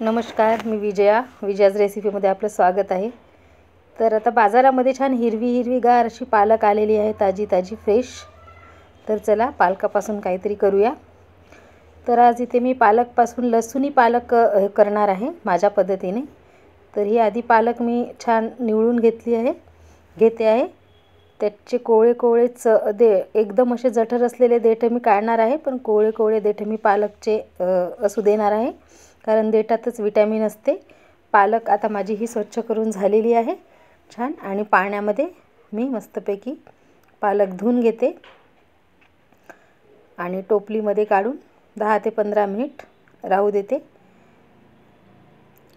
नमस्कार, मी विजयाज रेसिपीमध्ये आपलं स्वागत आहे। तर आता बाजारामध्ये छान हिरवीगार अशी पालक आलेली आहे, ताजी फ्रेश। तर चला पालकापासून काहीतरी करूया। तर आज इथे मी पालकपासून लसूणी पालक करणार आहे माझ्या पद्धतीने। तर ही आधी पालक मी छान निवळून घेते आहे। त्याचे कोवळेच एकदम असे जठर असलेले देठ मी काढणार आहे, पण कोवळे देठ मी पालकचे असू देणार आहे, कारण देठातच विटॅमिन असते। पालक आता माझी ही स्वच्छ करून झालेली आहे छान, आणि पाण्यामध्ये मी मस्तपैकी पालक धुवून घेते आणि टोपलीमध्ये काढून 10 ते 15 मिनिट राहू देते।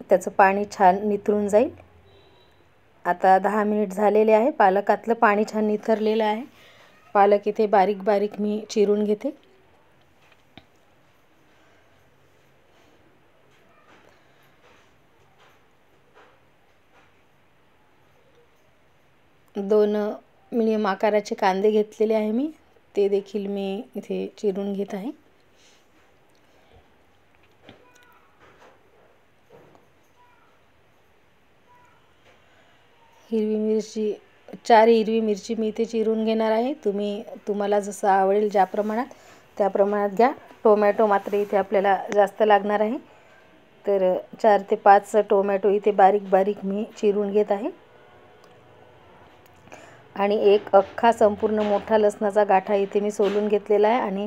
त्याचं पाणी छान निथळून जाईल। आता 10 मिनिट झालेले आहे, पालकातलं पाणी छान निथरलेलं आहे। पालक इथे बारीक मी चिरून घेते। दोन मीडियम आकाराचे कांदे घेतलेले आहे मी, ते देखील मी इथे चिरून घेत आहे। हिरवी मिरची 4 हिरवी मिरची मी इथे चिरून घेणार आहे। तुम्हाला जसं आवडेल ज्या प्रमाणात त्या प्रमाणात घ्या। टोमॅटो मात्र इथे आपल्याला जास्त लागणार आहे, तर 4 ते 5 टोमॅटो इथे बारीक मी चिरून घेत आहे। आणि एक अख्खा संपूर्ण मोठा लसणाचा गाठा इथे मी सोलून घेतलेला आहे आणि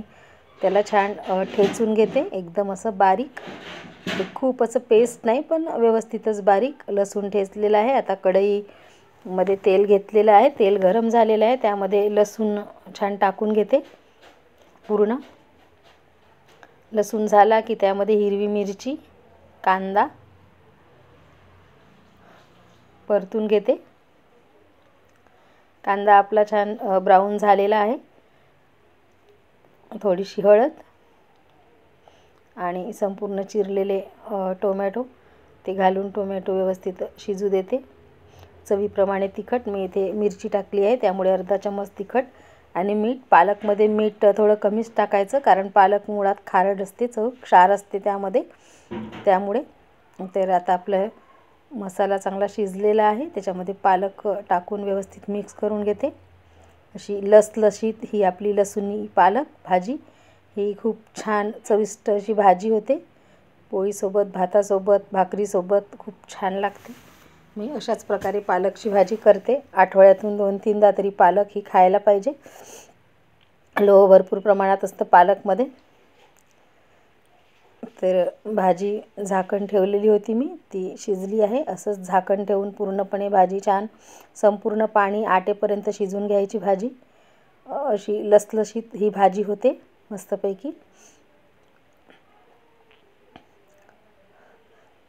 त्याला छान ठेचून घेते, एकदम असं बारीक। खूप असं पेस्ट नाही, पण व्यवस्थितच बारीक लसूण ठेचलेला आहे। आता कढईमध्ये तेल घेतलेलं आहे, तेल गरम झालेलं आहे, त्यामध्ये लसूण छान टाकून घेते। पूर्ण लसूण झाला की त्यामध्ये हिरवी मिरची, कांदा परतून घेते। कांदा आपला छान ब्राऊन झालेला आहे। थोडीशी हळद आणि संपूर्ण चिरलेले टोमॅटो ते घालून टोमॅटो व्यवस्थित शिजू देते। चवीप्रमाणे तिखट मी इथे मिरची टाकली आहे, त्यामुळे अर्धा चमच तिखट आणि मीठ। पालकमध्ये मीठ थोडं कमीच टाकायचं, कारण पालक मुळात खारट असते, चव क्षार असते त्यामुळे। तर आता आपलं मसाला चांगला शिजलेला आहे, त्याच्यामध्ये पालक टाकून व्यवस्थित मिक्स करून घेते। अशी लसलशीत ही आपली लसूणी पालक भाजी ही खूप छान चविष्ट अशी भाजी होते। पोळीसोबत, भातासोबत, भाकरीसोबत खूप छान लागते। मी अशाच प्रकारे पालकची भाजी करते। आठवड्यातून 2-3दा तरी पालक ही खायला पाहिजे। लोह भरपूर प्रमाणात असतं पालकमध्ये। तर भाजी झाकण ठेवलेली होती मी, ती शिजली आहे। असंच झाकण ठेवून पूर्णपणे भाजी छान संपूर्ण पाणी आटेपर्यंत शिजून घ्यायची भाजी। अशी लसलशीत ही भाजी होते मस्तपैकी।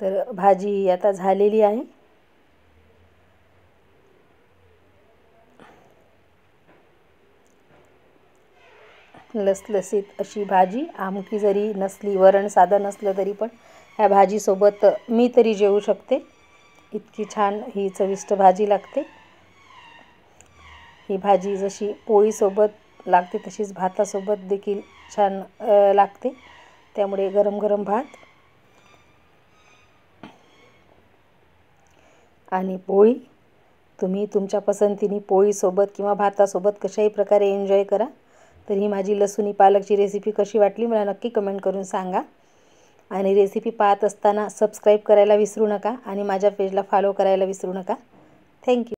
तर भाजी आता झालेली आहे। लसलसीत अशी भाजी, आमटी जरी नसली, वरण साधं नसलं तरी पण ह्या भाजीसोबत मी तरी जेवू शकते, इतकी छान ही चविष्ट भाजी लागते। ही भाजी जशी पोळीसोबत लागते तशीच भातासोबत देखील छान लागते, त्यामुळे गरम भात आणि पोळी तुम्ही तुमच्या पसंतीने पोळीसोबत किंवा भातासोबत कशाही प्रकारे एन्जॉय करा। तर ही माझी लसूणी पालकची रेसिपी कशी वाटली मला नक्की कमेंट करून सांगा। आणि रेसिपी पाहत असताना सबस्क्राईब करायला विसरू नका आणि माझ्या पेजला फॉलो करायला विसरू नका। थँक्यू।